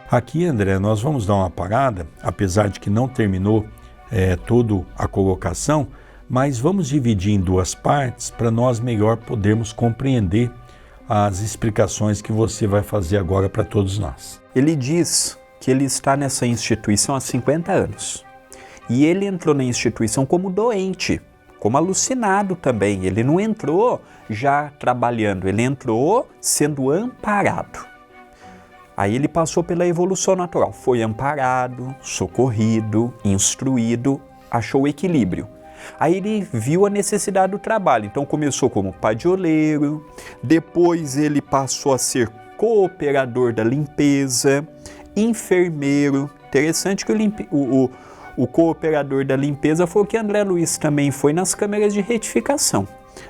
Aqui, André, nós vamos dar uma parada, apesar de que não terminou toda a colocação, mas vamos dividir em duas partes para nós melhor podermos compreender as explicações que você vai fazer agora para todos nós. Ele diz que ele está nessa instituição há 50 anos. E ele entrou na instituição como doente, como alucinado também. Ele não entrou já trabalhando, ele entrou sendo amparado. Aí ele passou pela evolução natural, foi amparado, socorrido, instruído, achou o equilíbrio. Aí ele viu a necessidade do trabalho, então começou como padioleiro, depois ele passou a ser cooperador da limpeza, enfermeiro. Interessante que o cooperador da limpeza foi o que André Luiz também foi nas câmeras de retificação.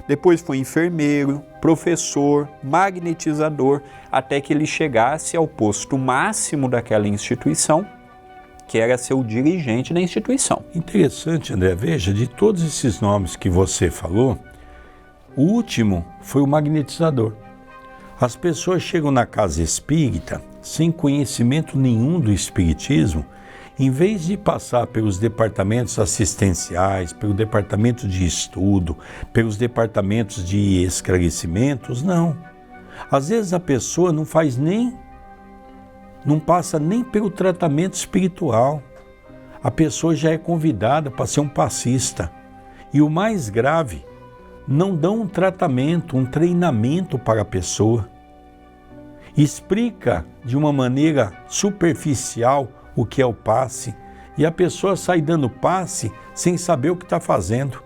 Depois foi enfermeiro, professor, magnetizador, até que ele chegasse ao posto máximo daquela instituição, que era ser o dirigente da instituição. Interessante, André, veja, de todos esses nomes que você falou, o último foi o magnetizador. As pessoas chegam na casa espírita sem conhecimento nenhum do espiritismo, em vez de passar pelos departamentos assistenciais, pelo departamento de estudo, pelos departamentos de esclarecimentos, não. Às vezes a pessoa não passa nem pelo tratamento espiritual. A pessoa já é convidada para ser um passista. E o mais grave, não dão um tratamento, um treinamento para a pessoa. Explica de uma maneira superficial o que é o passe, e a pessoa sai dando passe sem saber o que está fazendo.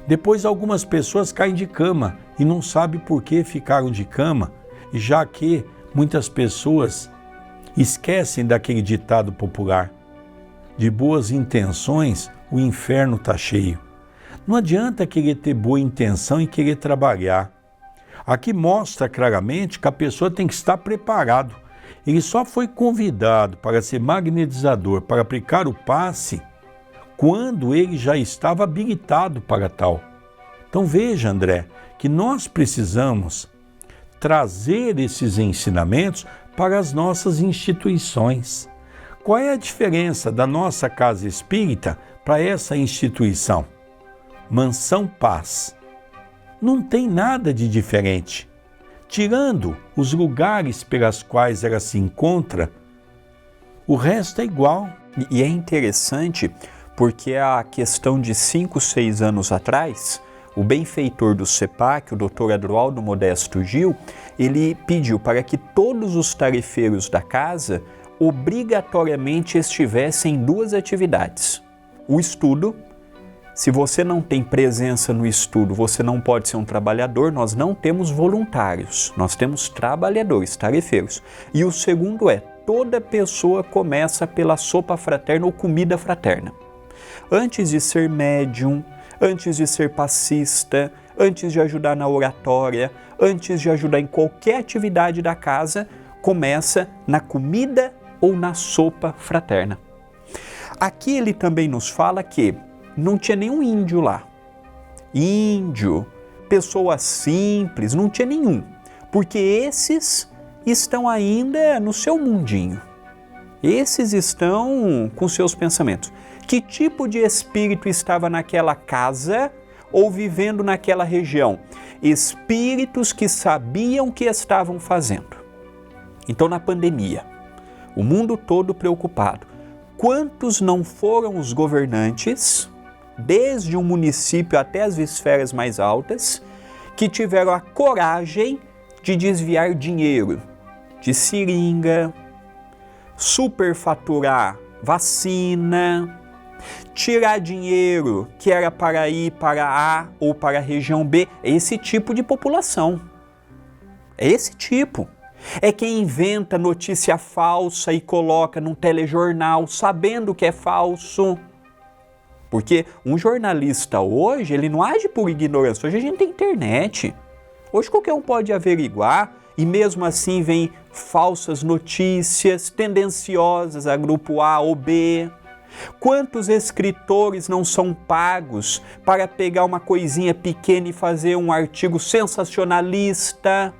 Depois algumas pessoas caem de cama e não sabem por que ficaram de cama, já que muitas pessoas esquecem daquele ditado popular: de boas intenções o inferno está cheio. Não adianta querer ter boa intenção e querer trabalhar. Aqui mostra claramente que a pessoa tem que estar preparado. Ele só foi convidado para ser magnetizador, para aplicar o passe, quando ele já estava habilitado para tal. Então veja, André, que nós precisamos trazer esses ensinamentos para as nossas instituições. Qual é a diferença da nossa casa espírita para essa instituição? Mansão Paz. Não tem nada de diferente. Tirando os lugares pelos quais ela se encontra, o resto é igual. E é interessante porque a questão de 5, 6 anos atrás, o benfeitor do CEPAC, o Dr. Adroaldo Modesto Gil, ele pediu para que todos os tarefeiros da casa obrigatoriamente estivessem em 2 atividades. O estudo. Se você não tem presença no estudo, você não pode ser um trabalhador. Nós não temos voluntários, nós temos trabalhadores, tarefeiros. E o segundo é, toda pessoa começa pela sopa fraterna ou comida fraterna. Antes de ser médium, antes de ser passista, antes de ajudar na oratória, antes de ajudar em qualquer atividade da casa, começa na comida ou na sopa fraterna. Aqui ele também nos fala que não tinha nenhum índio lá. Índio, pessoa simples, não tinha nenhum. Porque esses estão ainda no seu mundinho. Esses estão com seus pensamentos. Que tipo de espírito estava naquela casa ou vivendo naquela região? Espíritos que sabiam o que estavam fazendo. Então, na pandemia, o mundo todo preocupado. Quantos não foram os governantes, desde um município até as esferas mais altas, que tiveram a coragem de desviar dinheiro de seringa, superfaturar vacina, tirar dinheiro que era para ir para A ou para a região B? É esse tipo de população. É esse tipo. É quem inventa notícia falsa e coloca num telejornal sabendo que é falso. Porque um jornalista hoje, ele não age por ignorância. Hoje a gente tem internet. Hoje qualquer um pode averiguar e mesmo assim vem falsas notícias tendenciosas a grupo A ou B. Quantos escritores não são pagos para pegar uma coisinha pequena e fazer um artigo sensacionalista?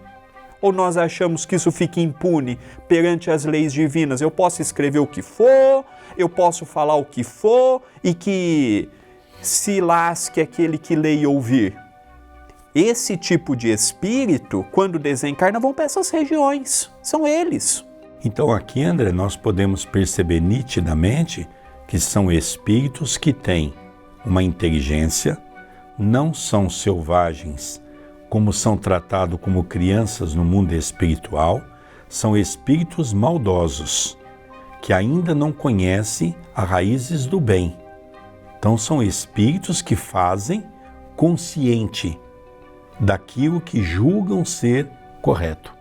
Ou nós achamos que isso fica impune perante as leis divinas? Eu posso escrever o que for, eu posso falar o que for e que se lasque aquele que lê e ouvir. Esse tipo de espírito, quando desencarna, vão para essas regiões. São eles. Então aqui, André, nós podemos perceber nitidamente que são espíritos que têm uma inteligência, não são selvagens, como são tratados como crianças no mundo espiritual, são espíritos maldosos, que ainda não conhecem as raízes do bem. Então são espíritos que fazem consciente daquilo que julgam ser correto.